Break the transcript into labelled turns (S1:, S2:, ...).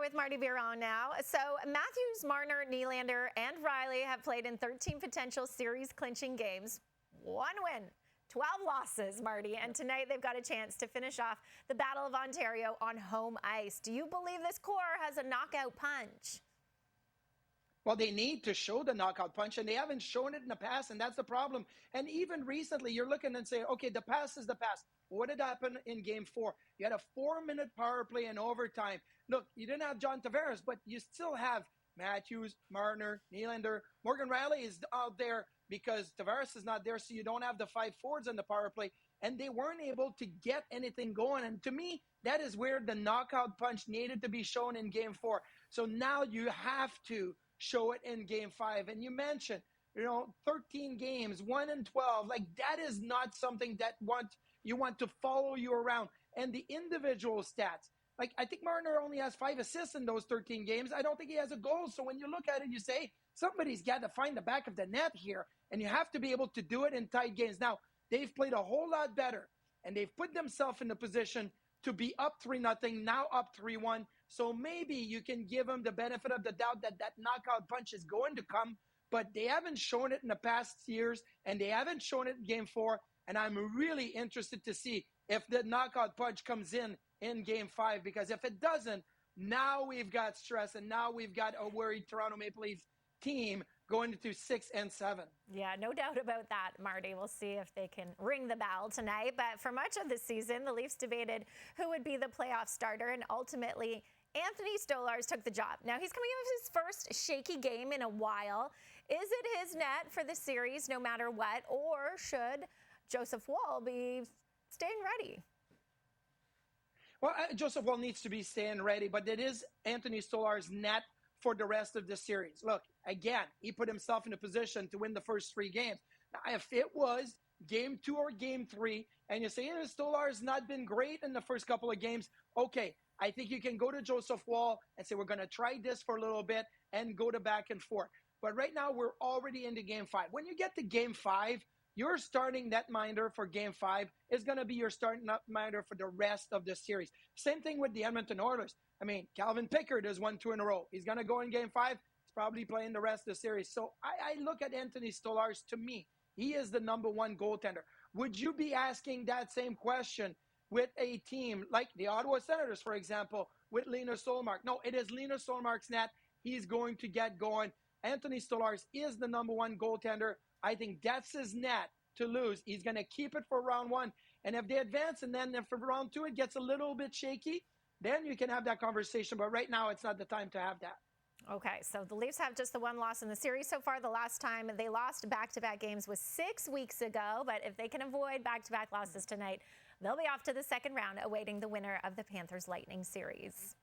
S1: with Martin Biron now. So Matthews, Marner, Nylander, and Riley have played in 13 potential series-clinching games. 1 win, 12 losses, Marty. And tonight they've got a chance to finish off the Battle of Ontario on home ice. Do you believe this core has a knockout punch?
S2: Well, they need to show the knockout punch, and they haven't shown it in the past, and that's the problem. And even recently, you're looking and saying, okay, the past is the past. What did happen in Game 4? You had a 4-minute power play in overtime. Look, you didn't have John Tavares, but you still have Matthews, Marner, Nylander. Morgan Riley is out there because Tavares is not there, so you don't have the 5 forwards on the power play. And they weren't able to get anything going. And to me, that is where the knockout punch needed to be shown in Game 4. So now you have to show it in Game 5. And you mentioned, 13 games, 1-12. Like, that is not something that you want to follow you around. And the individual stats, like, I think Marner only has 5 assists in those 13 games. I don't think he has a goal. So when you look at it, you say, somebody's got to find the back of the net here. And you have to be able to do it in tight games. Now, they've played a whole lot better. And they've put themselves in the position to be up 3-0, now up 3-1. So maybe you can give them the benefit of the doubt that that knockout punch is going to come, but they haven't shown it in the past years, and they haven't shown it in Game 4, and I'm really interested to see if the knockout punch comes in Game 5, because if it doesn't, now we've got stress, and now we've got a worried Toronto Maple Leafs team going into 6-7.
S1: Yeah, no doubt about that, Marty. We'll see if they can ring the bell tonight. But for much of the season, the Leafs debated who would be the playoff starter, and ultimately Anthony Stolarz took the job. Now, he's coming off his first shaky game in a while. Is it his net for the series no matter what, or should Joseph Woll be staying ready?
S2: Well, Joseph Woll needs to be staying ready, but it is Anthony Stolar's net for the rest of the series. Look, again, he put himself in a position to win the first 3 games. Now, if it was Game 2 or Game 3, and you say, Stolar's not been great in the first couple of games, okay, I think you can go to Joseph Woll and say, we're going to try this for a little bit and go to back and forth. But right now, we're already into Game 5. When you get to Game 5, your starting netminder for Game 5 is going to be your starting netminder for the rest of the series. Same thing with the Edmonton Oilers. I mean, Calvin Pickard has won 2 in a row. He's going to go in Game 5. He's probably playing the rest of the series. So I look at Anthony Stolarz. To me, he is the number 1 goaltender. Would you be asking that same question with a team like the Ottawa Senators, for example, with Linus Ullmark? No, it is Linus Ullmark's net. He's going to get going. Anthony Stolarz is the number 1 goaltender. I think that's his net to lose. He's going to keep it for round 1. And if they advance, and then if for round 2 it gets a little bit shaky, then you can have that conversation. But right now, it's not the time to have that.
S1: Okay, so the Leafs have just the 1 loss in the series so far. The last time they lost back-to-back games was 6 weeks ago. But if they can avoid back-to-back losses tonight, they'll be off to the second round, awaiting the winner of the Panthers-Lightning series.